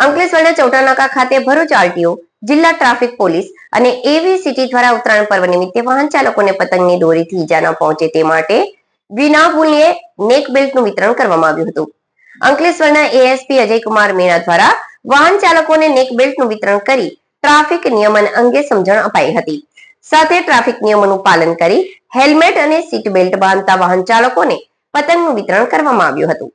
અંકલેશ્વરના ચૌટાનાકા ખાતે ભરૂચ આરટીઓ, જિલ્લા ટ્રાફિક પોલીસ અને એવીસીટી દ્વારા ઉત્તરાયણ પર્વ નિમિત્તે વાહન ચાલકોને પતંગની દોરીથી ઈજા ન પહોંચે તે માટે વિનામૂલ્યે નેક બેલ્ટનું વિતરણ કરવામાં આવ્યું હતું. અંકલેશ્વરના એએસપી અજયકુમાર મીણા દ્વારા વાહન ચાલકોને નેક બેલ્ટનું વિતરણ કરી ટ્રાફિક નિયમન અંગે સમજણ અપાઈ હતી. સાથે ટ્રાફિક નિયમોનું પાલન કરી હેલ્મેટ અને સીટ બેલ્ટ બાંધતા વાહન ચાલકોને પતંગનું વિતરણ કરવામાં આવ્યું હતું.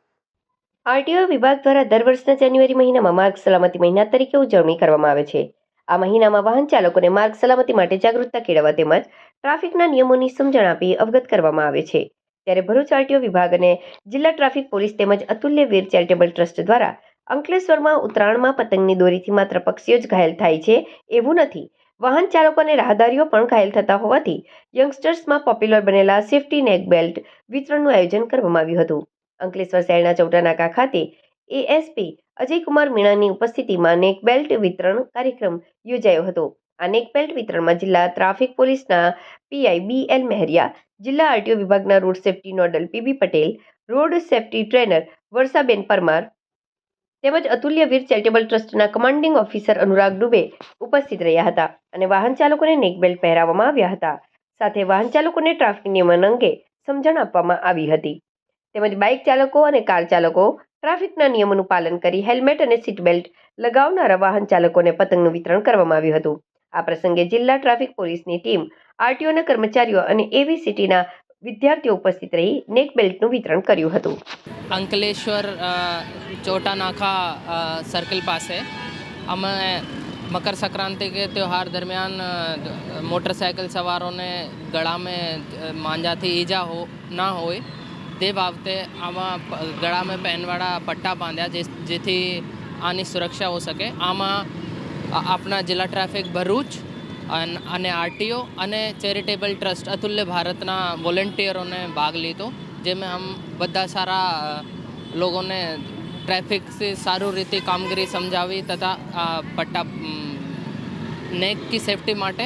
આરટીઓ વિભાગ દ્વારા દર વર્ષના જાન્યુઆરી મહિનામાં માર્ગ સલામતી મહિના તરીકે ઉજવણી કરવામાં આવે છે. આ મહિનામાં વાહન ચાલકોને માર્ગ સલામતી માટે જાગૃતતા કેળવવા તેમજ ટ્રાફિકના નિયમોની સમજણ આપી અવગત કરવામાં આવે છે. ત્યારે ભરૂચ આરટીઓ વિભાગ અને જિલ્લા ટ્રાફિક પોલીસ તેમજ અતુલ્ય વીર ચેરિટેબલ ટ્રસ્ટ દ્વારા અંકલેશ્વરમાં ઉત્તરાયણમાં પતંગની દોરીથી માત્ર પક્ષીઓ જ ઘાયલ થાય છે એવું નથી. વાહન ચાલકો અને રાહદારીઓ પણ ઘાયલ થતા હોવાથી યંગસ્ટર્સમાં પોપ્યુલર બનેલા સેફટી નેક બેલ્ટ વિતરણનું આયોજન કરવામાં આવ્યું હતું. અંકલેશ્વર શહેરના ચૌટાનાકા ખાતે એએસપી અજયકુમાર મીણાની ઉપસ્થિતિમાં નેક બેલ્ટ વિતરણ કાર્યક્રમ યોજાયો હતો. આ નેક બેલ્ટ વિતરણમાં જિલ્લા ટ્રાફિક પોલીસના પીઆઈ બીએલ મહેરિયા, જિલ્લા આરટીઓ વિભાગના road safety nodal PB Patel, road safety trainer Varshaben Parmar તેમજ અતુલ્ય વીર ચેરિટેબલ ટ્રસ્ટના કમાન્ડિંગ ઓફિસર અનુરાગ દુબે ઉપસ્થિત રહ્યા હતા અને વાહન ચાલકોને નેક બેલ્ટ પહેરાવવામાં આવ્યા હતા. સાથે વાહન ચાલકોને ટ્રાફિક નિયમન અંગે સમજણ આપવામાં આવી હતી. તેમજ બાઇક ચાલકો અને કાર ચાલકો ટ્રાફિકના નિયમોનું પાલન કરી હેલ્મેટ અને સીટ બેલ્ટ લગાવનારા વાહન ચાલકોને પતંગનું વિતરણ કરવામાં આવ્યું હતું. આ પ્રસંગે જિલ્લા ટ્રાફિક પોલીસની ટીમ, આરટીઓના કર્મચારીઓ અને એવીસીટીના વિદ્યાર્થીઓ ઉપસ્થિત રહી નેક બેલ્ટનું વિતરણ કર્યું હતું. અંકલેશ્વર ચોટાનાકા સર્કલ પાસે અમે मकर संक्रांति के त्यौहार दरमियान मोटरसाइकिल सवारों ने गला में માંજાથી ઈજા ના હોય તે બાબતે આમાં ગળામાં પહેનવાળા પટ્ટા બાંધ્યા જેથી આની સુરક્ષા હો શકે. આમાં આપણા જિલ્લા ટ્રાફિક ભરૂચ અને આરટીઓ અને ચેરિટેબલ ટ્રસ્ટ અતુલ્ય ભારતના વોલેન્ટિયરોને ભાગ લીધો, જેમાં હમ બધા સારા લોકોને ट्रैफिक से सारू रीति कामगिरी समझावी तथा पट्टा नेक की सेफ्टी माटे